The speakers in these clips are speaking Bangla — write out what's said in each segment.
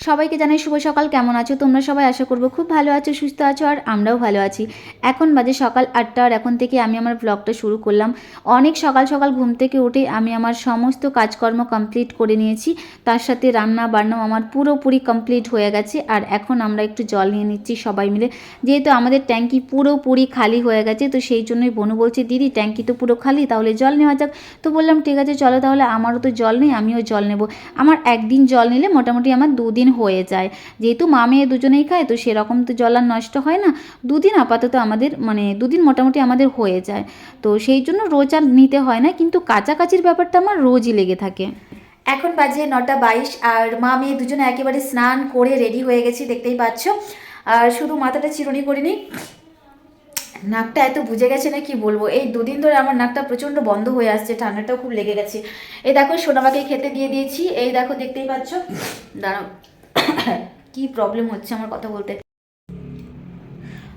সবাইকে জানাই শুভ সকাল। কেমন আছো তোমরা সবাই? আশা করবো খুব ভালো আছো, সুস্থ আছো, আর আমরাও ভালো আছি। এখন বাজে সকাল 8টা, আর এখন থেকে আমি আমার ব্লগটা শুরু করলাম। অনেক সকাল সকাল ঘুম থেকে উঠে আমি আমার সমস্ত কাজকর্ম কমপ্লিট করে নিয়েছি। তার সাথে রান্না বান্নাও আমার পুরোপুরি কমপ্লিট হয়ে গেছে। আর এখন আমরা একটু জল নিয়ে নিচ্ছি সবাই মিলে, যেহেতু আমাদের ট্যাঙ্কি পুরোপুরি খালি হয়ে গেছে। তো সেই জন্যই বনু বলছে, দিদি ট্যাঙ্কি তো পুরো খালি, তাহলে জল নেওয়া যাক। তো বললাম ঠিক আছে চলো, তাহলে আমারও তো জল নেই, আমিও জল নেব। আমার একদিন জল নিলে মোটামুটি আমার 2 দিন হয়ে যায়, যেহেতু মা মেয়ে দুজনেই খায়, তো সেরকম তো জল আর নষ্ট হয় না। 2 দিন আপাতত আমাদের, 2 দিন মোটামুটি আমাদের হয়ে যায়। তো সেই জন্য রোজ আর নিতে হয় না, কিন্তু কাচাকাচির ব্যাপারটা আমার রোজই লেগে থাকে। এখন বাজে 9টা 22, আর মা মেয়ে দুজনে একেবারে স্নান করে রেডি হয়ে গেছি, দেখতেই পাচ্ছ। আর শুধু মাথাটা চিরুনি করিনি, নাকটা এত বুঝে গেছে না কি বলবো। এই 2 দিন ধরে আমার নাকটা প্রচণ্ড বন্ধ হয়ে আসছে, ঠান্ডাটাও খুব লেগে গেছে। এই দেখো সোনামাকে খেতে দিয়ে দিয়েছি, এই দেখো দেখতেই পাচ্ছ। দাঁড়াও, কি প্রবলেম হচ্ছে আমার কথা বলতে।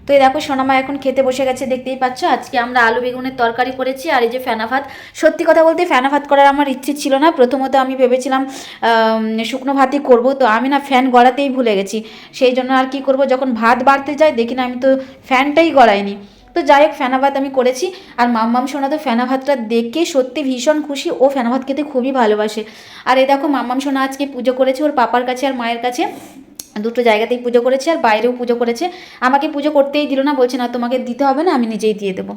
তো এই দেখো সোনামা এখন খেতে বসে গেছে, দেখতেই পাচ্ছ। আজকে আমরা আলু বেগুনের তরকারি করেছি, আর এই যে ফেনা ভাত। সত্যি কথা বলতে ফেনা ভাত করার আমার ইচ্ছে ছিল না। প্রথমত আমি ভেবেছিলাম শুকনো ভাতই করব, তো আমি না ফ্যান গড়াতেই ভুলে গেছি। সেই জন্য আর কি করব, যখন ভাত বাড়তে যায় দেখি না আমি তো ফ্যানটাই গড়াইনি। তো যাই হোক, ফেনা ভাত আমি করেছি। আর মাম্মাম সোনা তো ফেনা ভাতটা দেখে সত্যি ভীষণ খুশি, ও ফেনা ভাত খেতে খুবই ভালোবাসে। আর এই দেখো মাম্মাম সোনা আজকে পুজো করেছে ওর পাপার কাছে আর মায়ের কাছে, দুটো জায়গাতেই পুজো করেছে, আর বাইরেও পুজো করেছে। আমাকে পুজো করতেই দিল না, বলছে না তোমাকে দিতে হবে না, আমি নিজেই দিয়ে দেবো।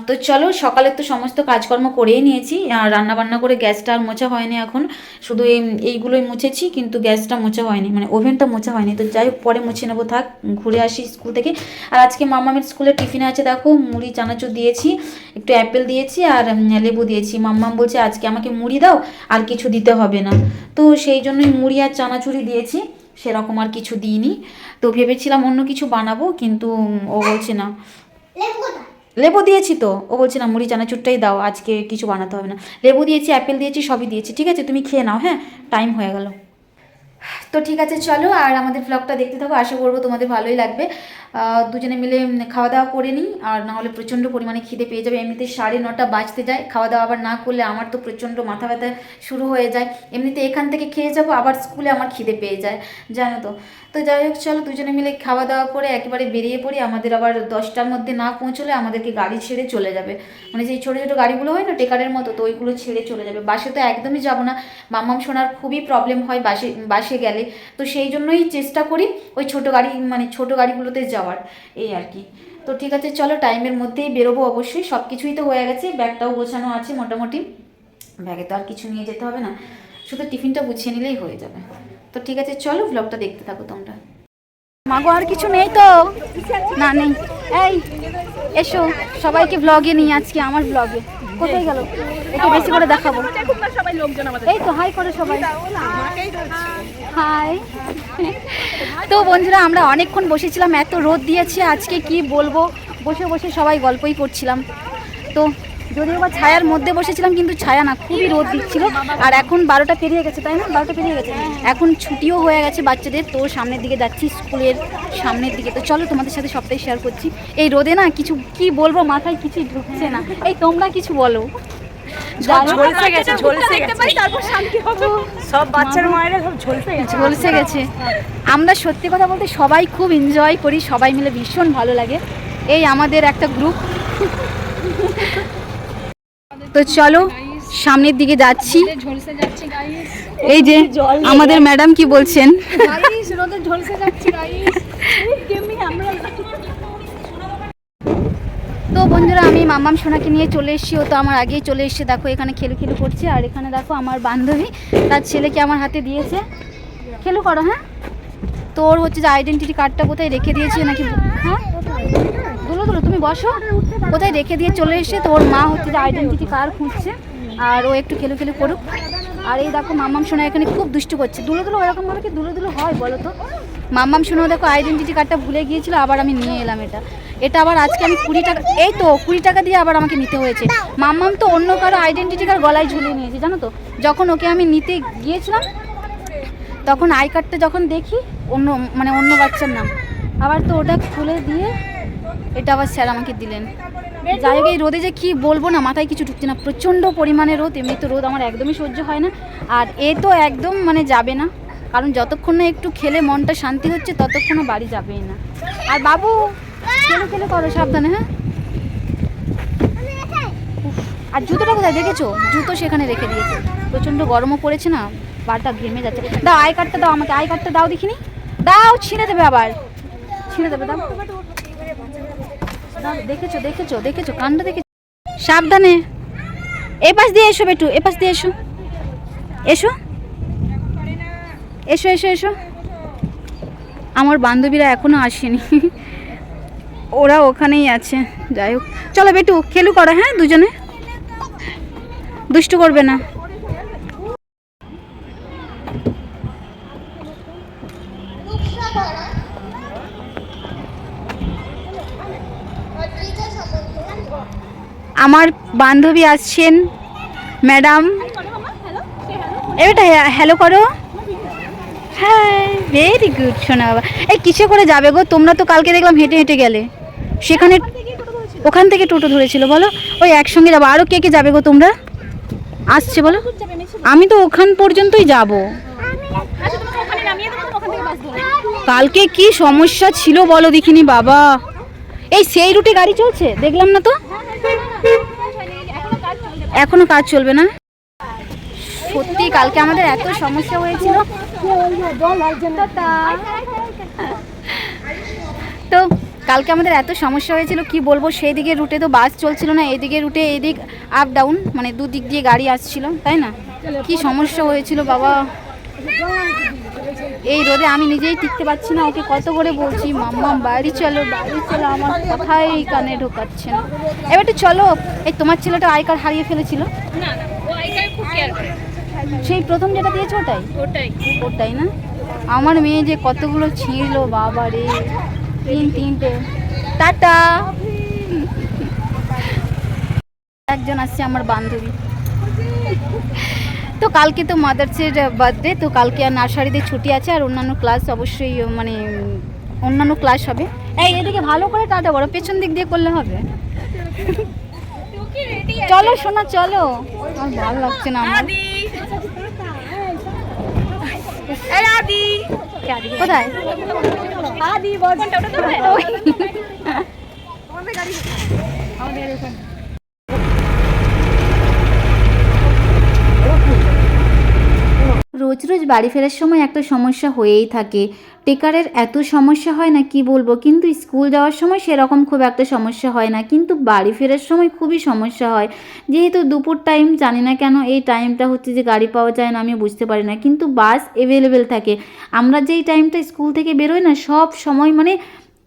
তো চলো, সকালে তো সমস্ত কাজকর্ম করেই নিয়েছি। আর রান্নাবান্না করে গ্যাসটা আর মোছা হয়নি এখন, শুধু এইগুলোই মুছেছি, কিন্তু গ্যাসটা মোছা হয়নি, মানে ওভেনটা মোছা হয়নি। তো যাই হোক, পরে মুছে নেবো, থাক ঘুরে আসি স্কুল থেকে। আর আজকে মাম্মামের স্কুলে টিফিনে আছে দেখো, মুড়ি চানাচুর দিয়েছি, একটু অ্যাপেল দিয়েছি, আর লেবু দিয়েছি। মাম্মাম বলছে আজকে আমাকে মুড়ি দাও, আর কিছু দিতে হবে না। তো সেই জন্যই মুড়ি আর চানাচুরি দিয়েছি, সেরকম আর কিছু দিইনি। তো ভেবেছিলাম অন্য কিছু বানাবো, কিন্তু ও বলছে না। লেবু দিয়েছি তো, ও বলছে না মুড়ি চানাচুরটাই দাও, আজকে কিছু বানাতে হবে না। লেবু দিয়েছি, অ্যাপেল দিয়েছি, সবই দিয়েছি। ঠিক আছে তুমি খেয়ে নাও, হ্যাঁ টাইম হয়ে গেল। তো ঠিক আছে চলো, আর আমাদের ব্লগটা দেখতে থাকো, আশা করবো তোমাদের ভালোই লাগবে। দুজনে মিলে খাওয়া দাওয়া করে নিই, আর নাহলে প্রচণ্ড পরিমাণে খিদে পেয়ে যাবে। এমনিতে 9:30 বাজতে যায়, খাওয়া দাওয়া আবার না করলে আমার তো প্রচণ্ড মাথা ব্যথা শুরু হয়ে যায়। এমনিতে এখান থেকে খেয়ে যাবো, আবার স্কুলে আমার খিদে পেয়ে যায়, জানো তো। তো যাই হোক চলো, দুজনে মিলে খাওয়া দাওয়া করে একেবারে বেরিয়ে পড়ি। আমাদের আবার 10টার মধ্যে না পৌঁছলে আমাদেরকে গাড়ি ছেড়ে চলে যাবে, মানে যেই ছোটো ছোটো গাড়িগুলো হয় না টেকারের মতো, তো ওইগুলো ছেড়ে চলে যাবে। বাসে তো একদমই যাবো না, মাম্মাম শোনার খুবই প্রবলেম হয় বাসে গেলে। তো সেই জন্যই চেষ্টা করি ওই ছোটো গাড়ি, মানে ছোটো গাড়িগুলোতে যাওয়ার, এই আর কি। তো ঠিক আছে চলো, টাইমের মধ্যেই বেরোবো অবশ্যই। সব কিছুই তো হয়ে গেছে, ব্যাগটাও গোছানো আছে মোটামুটি, ব্যাগে তো আর কিছু নিয়ে যেতে হবে না, শুধু টিফিনটা গুছিয়ে নিলেই হয়ে যাবে। তো ঠিক আছে চলো, ব্লগটা দেখতে থাকো তোমরা। মাগো আর কিছু নেই তো? না নেই। এই এসো, সবাইকে ব্লগে নিয়ে, আজকে আমার ব্লগে। কোথায় গেল? একটু বেশি করে দেখাবো। এই তো হাই করে সবাই, হাই। তো বন্ধুরা, আমরা অনেকক্ষণ বসেছিলাম, এত রোদ দিয়েছে আজকে কি বলবো, বসে বসে সবাই গল্পই করছিলাম। তো যদিও বা ছায়ার মধ্যে বসেছিলাম, কিন্তু ছায়া না, খুবই রোদ দিচ্ছিল। আর এখন 12টা পেরিয়ে গেছে, তাই না? 12টা পেরিয়ে গেছে, এখন ছুটিও হয়ে গেছে বাচ্চাদের। তো সামনের দিকে যাচ্ছি, স্কুলের সামনের দিকে। তো চলো তোমাদের সাথে সবটাই শেয়ার করছি। এই রোদে না কিছু কি বলবো, মাথায় কিছুই ঢুকছে না। এই তোমরা কিছু বলো। ঝলসে গেছে। আমরা সত্যি কথা বলতে সবাই খুব এনজয় করি, সবাই মিলে ভীষণ ভালো লাগে। এই আমাদের একটা গ্রুপ। তো চলো সামনের দিকে যাচ্ছি। এই যে আমাদের ম্যাডাম কি বলছেন। তো বন্ধুরা, আমি মাম্মাম সোনাকে নিয়ে চলে এসেছি, ও তো আমার আগেই চলে এসেছে। দেখো এখানে খেলু খেলু করছে, আর এখানে দেখো আমার বান্ধবী তার ছেলেকে আমার হাতে দিয়েছে। খেলু করো, হ্যাঁ। তোর হচ্ছে যে আইডেন্টিটি কার্ডটা কোথায় রেখে দিয়েছে নাকি, হ্যাঁ দুলো দুলো তুমি বসো, কোথায় রেখে দিয়ে চলে এসে। তো ওর মা হচ্ছে যে আইডেন্টিটি কার্ড খুঁজছে, আর ও একটু খেলু খেলু করুক। আর এই দেখো মাম্মাম সোনা এখানে খুব দুষ্টু করছে। দুলো দুলো ওরকমভাবে কি দুলো দুলো হয় বলো তো? মাম্মাম সোনাও দেখো আইডেন্টিটি কার্ডটা ভুলে গিয়েছিল, আবার আমি নিয়ে এলাম এটা আবার আজকে আমি 20 টাকা, এই তো 20 টাকা দিয়ে আবার আমাকে নিতে হয়েছে। মাম্মাম তো অন্য কারো আইডেন্টিটি কার্ড গলায় ঝুলিয়ে নিয়েছে, জানো তো। যখন ওকে আমি নিতে গিয়েছিলাম, তখন আই কার্ডটা যখন দেখি অন্য বাচ্চার নাম, আবার তো ওটা খুলে দিয়ে এটা আবার স্যার আমাকে দিলেন। যাই হোক, এই রোদে যে কি বলবো না, মাথায় কিছু ঢুকছে না, প্রচণ্ড পরিমাণে রোদ। এমনি তো রোদ আমার একদমই সহ্য হয় না, আর এ তো একদম মানে যাবে না। কারণ যতক্ষণ না একটু খেলে মনটা শান্তি হচ্ছে ততক্ষণও বাড়ি যাবেই না। আর বাবু খেলে খেলে করো, সাবধানে। হ্যাঁ, আর জুতোটা কোথায় দেখেছো? জুতো সেখানে রেখে দিয়েছে। প্রচণ্ড গরমও পড়েছে না, পাটা ঘেমে যাচ্ছে। দাও আই কার্ডটা দাও আমাকে, আই কার্ডটা দাও দেখিনি। দাও, ছিঁড়ে দেবে আবার, ছিঁড়ে দেবে। দাও দাও, দেখেছো দেখেছো দেখেছো কাণ্ড দেখেছো। সাবধানে, এ পাশ দিয়ে এসো বেটু, এ পাশ দিয়ে এসো, এসো এসো এসো এসো। আমার বান্ধবীরা এখনো আসেনি, ওরা ওখানেই আছে। যাই হোক, চলো বেটু খেলু করো। হ্যাঁ, দুজনে দুষ্টু করবে না। আমার বান্ধবী আসছেন, ম্যাডাম। এটা হ্যালো করো। হ্যাঁ, ভেরি গুড শোনা বাবা। এই কিসে করে যাবে গো তোমরা? তো কালকে দেখলাম হেঁটে হেঁটে গেলে, সেখানে ওখান থেকে টোটো ধরেছিল বলো। ওই একসঙ্গে যাবো। আরও কে কে যাবে গো তোমরা? আসছে বলো। আমি তো ওখান পর্যন্তই যাব। কালকে কি সমস্যা ছিল বলো দেখিনি বাবা। এই সেই রুটে গাড়ি চলছে দেখলাম না তো, এখনো কাজ চলবে না। সত্যি কালকে আমাদের এত সমস্যা হয়েছিল। তো কালকে আমাদের এত সমস্যা হয়েছিল কি বলবো। সেই দিকে রুটে তো বাস চলছিল না, এদিকে রুটে এদিক আপ ডাউন, মানে দুদিক দিয়ে গাড়ি আসছিল, তাই না? কি সমস্যা হয়েছিল বাবা। এই রোদে আমি নিজেই টিকতে পারছি না। ওকে কত করে বলছি, মাম্মা বাড়ি চলো বাড়ি চলো, আমার কথাই কানে ঢোকাচ্ছে না। এবার একটু চলো। এই তোমার ছেলেটা আই কার্ড হারিয়ে ফেলেছিল। সেই প্রথম যেটা দিয়েছো ওটাই না? আমার মেয়ে যে কতগুলো ছিল বাবা রে, তিনটে। টাটা। একজন আসছে আমার বান্ধবী। তো কালকে তো মাদার্সের বার্থডে, তো কালকে আর নার্সারিতে ছুটি আছে, আর অন্যান্য ক্লাস অবশ্যই মানে অন্যান্য ক্লাস হবে। এই এদিকে ভালো করে টাটা করো, পেছন দিক দিয়ে করলে হবে। চলো শোনা চলো, আর ভালো লাগছে না আমার। কোথায়? রোজ রোজ বাড়ি ফেরার সময় একটা সমস্যা হয়েই থাকে। টেকারের এত সমস্যা হয় না কি বলবো, কিন্তু স্কুল যাওয়ার সময় সেরকম খুব একটা সমস্যা হয় না, কিন্তু বাড়ি ফেরার সময় খুবই সমস্যা হয়। যেহেতু দুপুর টাইম, জানি না কেন এই টাইমটা হচ্ছে যে গাড়ি পাওয়া যায় না, আমি বুঝতে পারি না, কিন্তু বাস অ্যাভেলেবেল থাকে। আমরা যেই টাইমটা স্কুল থেকে বেরোই না, সব সময় মানে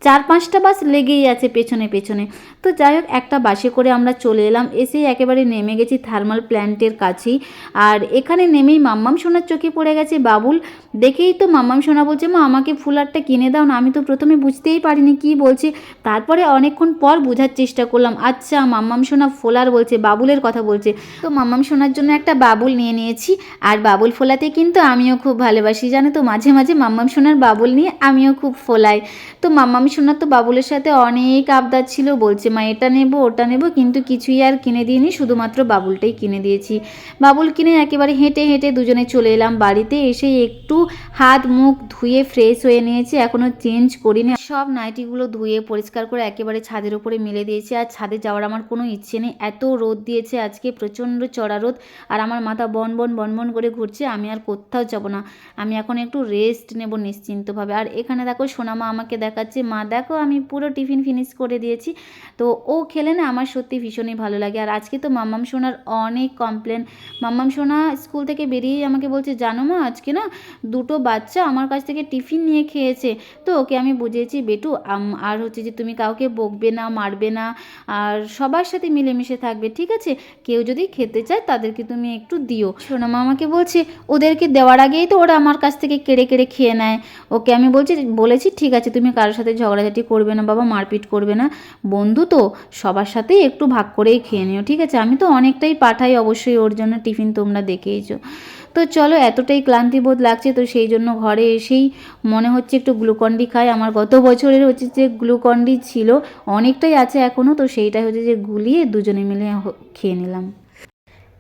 4-5টা বাস লেগেই আছে পেছনে পেছনে। তো যাই হোক, একটা বাসে করে আমরা চলে এলাম, এসেই একেবারে নেমে গেছি থার্মাল প্ল্যান্টের কাছেই। আর এখানে নেমেই মাম্মাম সোনার চোখে পড়ে গেছে বাবুল। দেখেই তো মাম্মাম সোনা বলছে, মা আমাকে ফুলারটা কিনে দাও না। আমি তো প্রথমে বুঝতেই পারিনি কি বলছে, তারপরে অনেকক্ষণ পর বোঝার চেষ্টা করলাম। আচ্ছা, মাম্মাম সোনা ফোলার বলছে, বাবুলের কথা বলছে। তো মাম্মাম সোনার জন্য একটা বাবুল নিয়ে নিয়েছি। আর বাবুল ফোলাতে কিন্তু আমিও খুব ভালোবাসি, জানো তো। মাঝে মাঝে মাম্মাম সোনার বাবুল নিয়ে আমিও খুব ফোলাই। তো মাম্মাম সোনার তো বাবুলের সাথে অনেক আবদার ছিল, বলছে মা এটা নেব ওটা নেব, কিন্তু কিছুই আর কিনে দিইনি, শুধুমাত্র বাবুলটাই কিনে দিয়েছি। বাবুল কিনে একেবারে হেঁটে হেঁটে দুজনে চলে এলাম বাড়িতে। এসে একটু হাত মুখ ধুয়ে ফ্রেশ হয়ে নিয়েছি, এখনও চেঞ্জ করিনি। সব নাইটিগুলো ধুয়ে পরিষ্কার করে একেবারে ছাদের উপরে মেলে দিয়েছি। আর ছাদে যাওয়ার আমার কোনো ইচ্ছে নেই, এত রোদ দিয়েছে আজকে, প্রচণ্ড চড়া রোদ। আর আমার মাথা বন বন বন বন করে ঘুরছে, আমি আর কোথাও যাব না। আমি এখন একটু রেস্ট নেব নিশ্চিন্তভাবে। আর এখানে দেখো সোনামা আমাকে দেখাচ্ছে, মা দেখো আমি পুরো টিফিন ফিনিশ করে দিয়েছি। তো ও খেলে না আমার সত্যি ভীষণই ভালো লাগে। আর আজকে তো মাম্মাম সোনার অনেক কমপ্লেন। মাম্মাম সোনা স্কুল থেকে বেরিয়েই আমাকে বলছে, জানো মা আজকে না দুটো বাচ্চা আমার কাছ থেকে টিফিন নিয়ে খেয়েছে। তো ওকে আমি বুঝিয়েছি, বেটু আর হচ্ছে যে তুমি কাউকে বকবে না, মারবে না, আর সবার সাথে মিলেমিশে থাকবে, ঠিক আছে? কেউ যদি খেতে চায় তাদেরকে তুমি একটু দিও। সোনামা আমাকে বলছে, ওদেরকে দেওয়ার আগেই তো ওরা আমার কাছ থেকে কেড়ে কেড়ে খেয়ে নেয়। ওকে আমি বলেছি ঠিক আছে, তুমি কারোর সাথে ঝগড়াঝাটি করবে না বাবা, মারপিট করবে না, বন্ধু তো সবার সাথেই একটু ভাগ করেই খেয়ে নিও, ঠিক আছে? আমি তো অনেকটাই পাঠাই অবশ্যই ওর জন্য টিফিন, তোমরা দেখেইছো। তো চলো, এতটাই ক্লান্তিবোধ লাগছে, তো সেই জন্য ঘরে এসেই মনে হচ্ছে একটু গ্লুকন্ডি খাই। আমার গত বছরের হচ্ছে যে গ্লুকন্ডি ছিল, অনেকটাই আছে এখনও, তো সেইটাই হচ্ছে যে গুলিয়ে দুজনে মিলে খেয়ে নিলাম।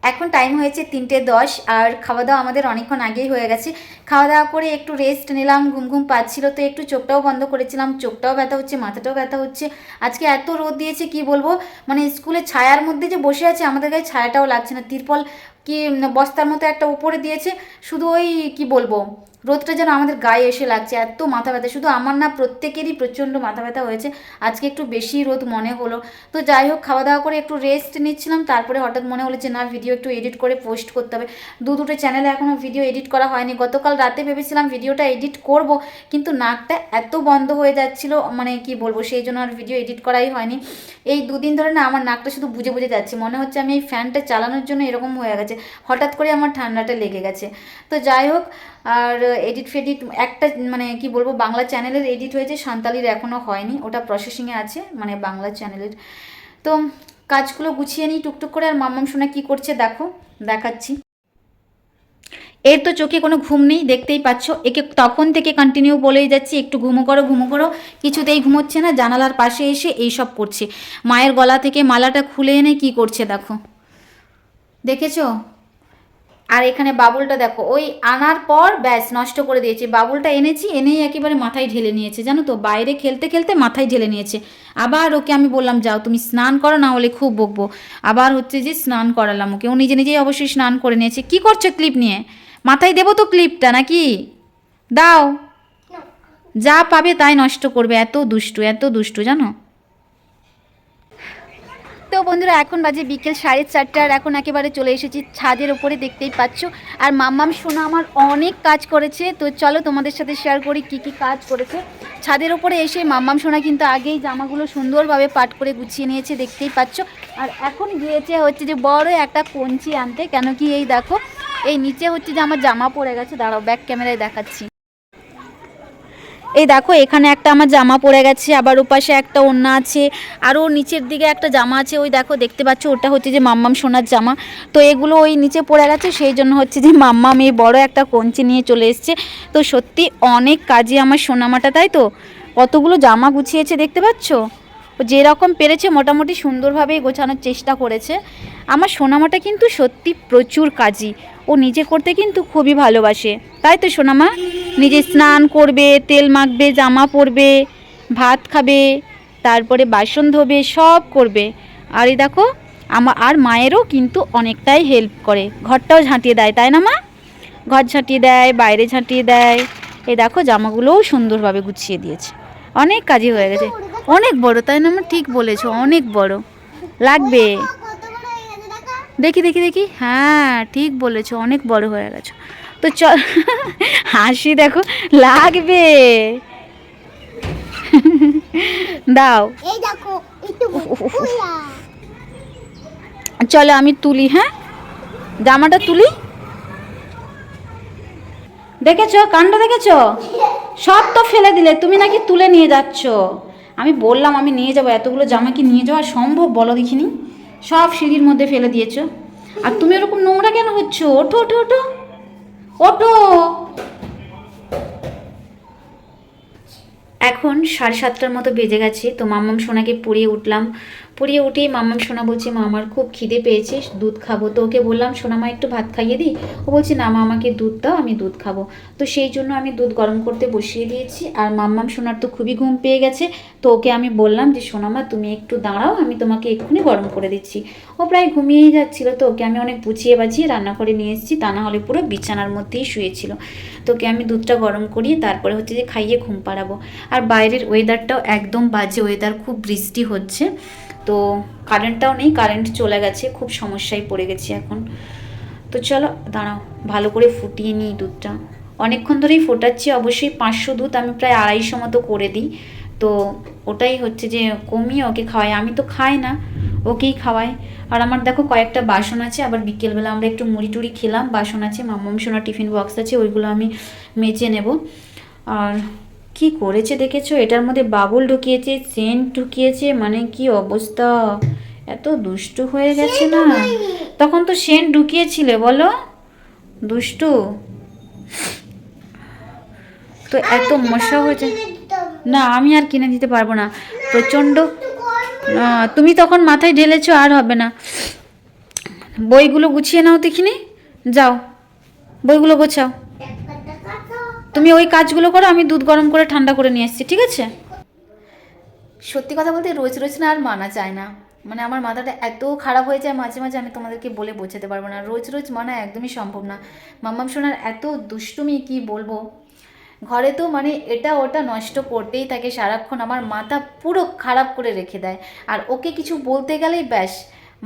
এখন টাইম হয়েছে 3:10 আর খাওয়া দাওয়া আমাদের অনেকক্ষণ আগেই হয়ে গেছে। খাওয়া দাওয়া করে একটু রেস্ট নিলাম, ঘুম ঘুম পাচ্ছিল তো একটু চোখটাও বন্ধ করেছিলাম, চোখটাও ব্যথা হচ্ছে, মাথাটাও ব্যথা হচ্ছে। আজকে এত রোদ দিয়েছে কি বলবো, মানে স্কুলে ছায়ার মধ্যে যে বসে আছে আমাদের গায়ে ছায়াটাও লাগছে না, তিরপল কি বস্তার মতো একটা উপরে দিয়েছে, শুধু ওই কি বলবো রোদটা যেন আমাদের গায়ে এসে লাগছে, এত মাথা ব্যথা। শুধু আমার না, প্রত্যেকেরই প্রচণ্ড মাথা ব্যথা হয়েছে, আজকে একটু বেশি রোদ মনে হলো। তো যাই হোক, খাওয়া দাওয়া করে একটু রেস্ট নিচ্ছিলাম, তারপরে হঠাৎ মনে হলো যে না, ভিডিও একটু এডিট করে পোস্ট করতে হবে। দুটো চ্যানেলে এখনও ভিডিও এডিট করা হয়নি। গতকাল রাতে ভেবেছিলাম ভিডিওটা এডিট করব, কিন্তু নাকটা এত বন্ধ হয়ে যাচ্ছিল, মানে কি বলবো, সেই জন্য আর ভিডিও এডিট করাই হয়নি। এই দুদিন ধরে না আমার নাকটা শুধু বুঝে বুঝে যাচ্ছে, মনে হচ্ছে আমি এই ফ্যানটা চালানোর জন্য এরকম হয়ে গেছে, হঠাৎ করে আমার ঠান্ডাটা লেগে গেছে। তো যাই হোক, আর এডিট ফেডিট একটা মানে কি বলবো, বাংলা চ্যানেলের এডিট হয়েছে, সান্তালির এখনও হয়নি, ওটা প্রসেসিংয়ে আছে, মানে বাংলা চ্যানেলের। তো কাজগুলো গুছিয়ে নিই টুকটুক করে। আর মাম্মাম শোনা কী করছে দেখো, দেখাচ্ছি। এর তো চোখে কোনো ঘুম নেই, দেখতেই পাচ্ছ, একে তখন থেকে কন্টিনিউ বলেই যাচ্ছি একটু ঘুমো করো, কিছুতেই ঘুমোচ্ছে না। জানালার পাশে এসে এইসব করছে, মায়ের গলা থেকে মালাটা খুলে এনে কি করছে দেখো, দেখেছো? আর এখানে বাবুলটা দেখো, ওই আনার পর ব্যাস নষ্ট করে দিয়েছে। বাবুলটা এনেছি, এনেই একেবারে মাথায় ঢেলে নিয়েছে, জানো তো, বাইরে খেলতে খেলতে মাথায় ঢেলে নিয়েছে। আবার ওকে আমি বললাম যাও তুমি স্নান করো, না হলে খুব বকবো। আবার হচ্ছে যে স্নান করালাম ওকে, ও নিজে নিজেই অবশ্যই স্নান করে নিয়েছে। কি করছো ক্লিপ নিয়ে? মাথায় দেবো তো ক্লিপটা নাকি? দাও, যা পাবে তাই নষ্ট করবে, এত দুষ্টু জানো। তো বন্ধুরা, এখন বাজে বিকেল 4:30, আর এখন একেবারে চলে এসেছি ছাদের উপরে, দেখতেই পাচ্ছ। আর মাম্মাম সোনা আমার অনেক কাজ করেছে, তো চলো তোমাদের সাথে শেয়ার করি কি কি কাজ করেছে। ছাদের উপরে এসে মাম্মাম সোনা কিন্তু আগেই জামাগুলো সুন্দরভাবে পাট করে গুছিয়ে নিয়েছে, দেখতেই পাচ্ছ। আর এখন গিয়েছে হচ্ছে যে বড় একটা কঞ্চি আনতে, কেন কি এই দেখো, এই নিচে হচ্ছে যে আমার জামা পড়ে গেছে, দাঁড়াও ব্যাক ক্যামেরায় দেখাচ্ছি। এই দেখো, এখানে একটা আমার জামা পড়ে গেছে, আবার ওপাশে একটা ওড়না আছে, আরও নিচের দিকে একটা জামা আছে, ওই দেখো দেখতে পাচ্ছ, ওটা হচ্ছে যে মাম্মাম সোনার জামা। তো এগুলো ওই নিচে পড়ে গেছে, সেই জন্য হচ্ছে যে মাম্মাম এই বড় একটা কঞ্চি নিয়ে চলে এসছে। তো সত্যি অনেক কাজে আমার সোনামাটা, তাই তো, কতগুলো জামা গুছিয়েছে দেখতে পাচ্ছ। ও যেরকম পেরেছে মোটামুটি সুন্দরভাবেই গোছানোর চেষ্টা করেছে। আমার সোনামাটা কিন্তু সত্যি প্রচুর কাজী, ও নিজে করতে কিন্তু খুবই ভালোবাসে, তাই তো সোনামা? নিজে স্নান করবে, তেল মাখবে, জামা পরবে, ভাত খাবে, তারপরে বাসন ধোবে, সব করবে। আর এই দেখো, আর মায়েরও কিন্তু অনেকটাই হেল্প করে, ঘরটাও ঝাঁটিয়ে দেয়, তাই না মা? ঘর ঝাঁটিয়ে দেয়, বাইরে ঝাঁটিয়ে দেয়। এই দেখো, জামাগুলোও সুন্দরভাবে গুছিয়ে দিয়েছে, অনেক কাজই হয়ে গেছে। অনেক বড়, তাই না মা? ঠিক বলেছো, অনেক বড় লাগবে। দেখি দেখি দেখি, হ্যাঁ ঠিক বলেছো, অনেক বড় হয়ে গেছো। তো চল, হাসি দেখো, লাগবে, দাও। চলো আমি তুলি, হ্যাঁ জামাটা তুলি। দেখেছো কাণ্ড, দেখেছো? সব তো ফেলে দিলে, তুমি নাকি তুলে নিয়ে যাচ্ছ। আমি বললাম আমি নিয়ে যাবো, এতগুলো জামা কি নিয়ে যাওয়া সম্ভব বলো দেখিনি? সব সিঁড়ির মধ্যে ফেলে দিয়েছো। আর তুমি ওরকম নোংরা কেন হচ্ছ? ওঠো ওঠো ওঠো ওঠো। এখন 7:30টার মতো বেজে গেছে, তো মাম্মাম সোনাকে পড়িয়ে উঠলাম। পড়িয়ে উঠেই মাম্মাম সোনা বলছে মা আমার খুব খিদে পেয়েছে, দুধ খাবো। তো ওকে বললাম সোনা মা একটু ভাত খাইয়ে দিই। ও বলছে না মা আমাকে দুধ দাও, আমি দুধ খাবো। তো সেই জন্য আমি দুধ গরম করতে বসিয়ে দিয়েছি। আর মাম্মাম সোনার তো খুবই ঘুম পেয়ে গেছে, তো ওকে আমি বললাম যে সোনা মা তুমি একটু দাঁড়াও, আমি তোমাকে এক্ষুনি গরম করে দিচ্ছি। ও প্রায় ঘুমিয়েই যাচ্ছিলো, তো ওকে আমি অনেক বুঝিয়ে বাজিয়ে রান্না করে নিয়ে এসেছি, তা না হলে পুরো বিছানার মধ্যেই শুয়েছিল। তো ওকে আমি দুধটা গরম করিয়ে তারপরে হচ্ছে যে খাইয়ে ঘুম পাড়াবো। আর বাইরের ওয়েদারটাও একদম বাজে ওয়েদার, খুব বৃষ্টি হচ্ছে, তো কারেন্টটাও নেই, কারেন্ট চলে গেছে, খুব সমস্যায় পড়ে গেছি এখন। তো চলো দাঁড়াও, ভালো করে ফুটিয়ে নিই দুধটা। অনেকক্ষণ ধরেই ফোটাচ্ছি, অবশ্যই 500 দুধ আমি প্রায় 250 মতো করে দিই। তো ওটাই হচ্ছে যে কমিয়ে ওকে খাওয়াই, আমি তো খাই না, ওকেই খাওয়াই। আর আমার দেখো কয়েকটা বাসন আছে, আবার বিকেলবেলা আমরা একটু মুড়ি টুড়ি খেলাম, বাসন আছে, মাম্মাম সোনার টিফিন বক্স আছে, ওইগুলো আমি মেজে নেব। আর কি করেছে দেখেছো, এটার মধ্যে বাবুল ঢুকিয়েছে, সেন্ট ঢুকিয়েছে, মানে কি অবস্থা, এত দুষ্টু হয়ে গেছে না। তখন তো সেন্ট ঢুকিয়েছিলে বলো, দুষ্টু। তো এত মশা হয়েছে, না আমি আর কিনে দিতে পারবো না, প্রচণ্ড। তুমি তখন মাথায় ঢেলেছো, আর হবে না, বইগুলো গুছিয়ে নাও দেখিনি, যাও বইগুলো গোছাও। তুমি ওই কাজগুলো করো, আমি দুধ গরম করে ঠান্ডা করে নিয়ে এসেছি, ঠিক আছে? সত্যি কথা বলতে রোজ রোজ না আর মানা যায় না, মানে আমার মাথাটা এত খারাপ হয়ে যায় মাঝে মাঝে, আমি তোমাদেরকে বলে বোঝাতে পারবো না। রোজ রোজ মানা একদমই সম্ভব না। মাম্মাম সোনার এত দুষ্টুমি কি বলবো, ঘরে তো মানে এটা ওটা নষ্ট করতেই থাকে সারাক্ষণ, আমার মাথা পুরো খারাপ করে রেখে দেয়। আর ওকে কিছু বলতে গেলেই ব্যাস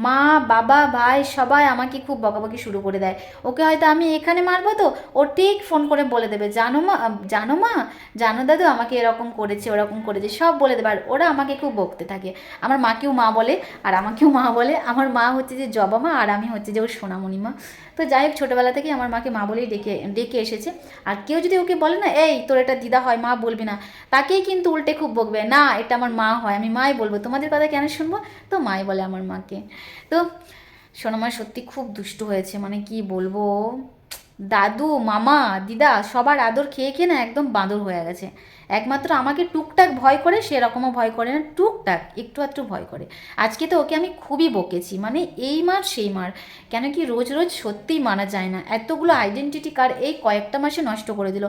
মা বাবা ভাই সবাই আমাকে খুব বকাবকি শুরু করে দেয়। ওকে হয়তো আমি এখানে মারবো তো ও ঠিক ফোন করে বলে দেবে, জানো মা, জানো মা, জানো দাদু আমাকে এরকম করেছে ওরকম করেছে, সব বলে দেবে। আর ওরা আমাকে খুব বকতে থাকে। আমার মাকেও মা বলে আর আমাকেও মা বলে। আমার মা হচ্ছে যে জবা মা আর আমি হচ্ছে যে ওর সোনামণি মা। তো যাই হোক, ছোটোবেলা থেকেই আমার মাকে মা বলেই ডেকে ডেকে এসেছে। আর কেউ যদি ওকে বলে না এই তোর এটা দিদা হয় মা বলবি না, তাকেই কিন্তু উল্টে খুব বকবে, না এটা আমার মা হয় আমি মাই বলবো, তোমাদের কথা কেন শুনবো, তো মাই বলে আমার মাকে। তো সোনামা সত্যি খুব দুষ্টু হয়েছে, মানে কি বলবো, দাদু মামা দিদা সবার আদর খেয়ে খেয়ে না একদম বাঁদর হয়ে গেছে। একমাত্র আমাকে টুকটাক ভয় করে, সেরকমও ভয় করে না, টুকটাক একটু আধটু ভয় করে। আজকে তো ওকে আমি খুবই বকেছি, মানে এই মার সেই মার। কেন কি রোজ রোজ সত্যিই মানা যায় না, এতগুলো আইডেন্টিটি কার্ড এই কয়েকটা মাসে নষ্ট করে দিল।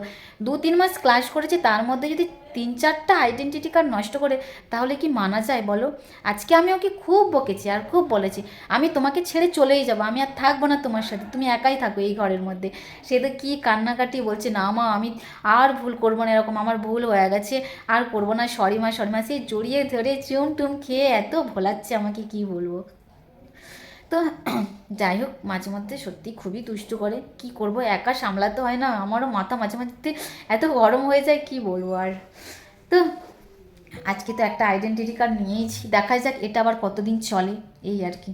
2-3 মাস ক্লাস করেছে, তার মধ্যে যদি 3-4টা আইডেন্টিটি কার্ড নষ্ট করে, তাহলে কি মানা যায় বলো? আজকে আমি ওকে খুব বকেছি আর খুব বলেছি আমি তোমাকে ছেড়ে চলেই যাবো, আমি আর থাকবো না তোমার সাথে, তুমি একাই থাকো এই ঘরের মধ্যে। সে তো কী কান্নাকাটি বলছে, না মা আমি আর ভুল করবো না, এরকম আমার ভুল হয়ে গেছে আর করবো না, সরি মা সরি মা। সেই জড়িয়ে ধরে চুম টুম খেয়ে এত ভোলাচ্ছে আমাকে, কি বলবো। তো যাই হোক, মাঝে মধ্যে সত্যি খুবই দুষ্টু করে, কি করব একা সামলাতে হয় না, আমারও মাথা মাঝে মাঝে এত গরম হয়ে যায় কি বলবো আর। তো আজকে তো একটা আইডেন্টিটি কার্ড নিয়েইছি, দেখা যাক এটা আবার কতদিন চলে, এই আর কি।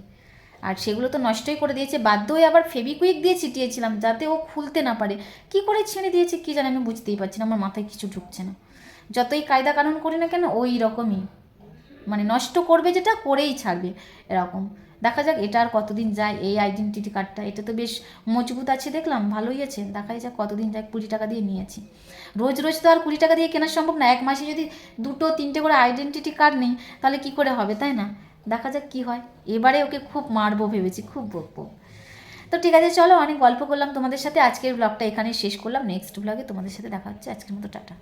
আর সেগুলো তো নষ্টই করে দিয়েছে, বাধ্য হয়ে আবার ফেবিকুইক দিয়ে চিটিয়েছিলাম যাতে ও খুলতে না পারে। কি করে ছেড়ে দিয়েছে কি জানি, আমি বুঝতেই পারছি না, আমার মাথায় কিছু ঢুকছে না। যতই কায়দা কানুন করি না কেন ওই রকমই, মানে নষ্ট করবে যেটা করেই ছাড়বে এরকম। দেখা যাক এটা আর কতদিন যায়, এই আইডেন্টিটি কার্ডটা এটা তো বেশ মজবুত আছে, দেখলাম ভালোই আছে, দেখাই যাক কতদিন যায়। 20 টাকা দিয়ে নিয়েছি, রোজ রোজ তো আর 20 টাকা দিয়ে কেনা সম্ভব না। এক মাসে যদি 2-3টে করে আইডেন্টিটি কার্ড নেই তাহলে কি করে হবে, তাই না? দেখা যাক কি হয়, এবারে ওকে খুব মারবো ভেবেছি, খুব বকবো। তো ঠিক আছে চলো, অনেক গল্প করলাম তোমাদের সাথে, আজকের ব্লগটা এখানে শেষ করলাম, নেক্সট ব্লগে তোমাদের সাথে দেখা হচ্ছে, আজকের মতো টাটা।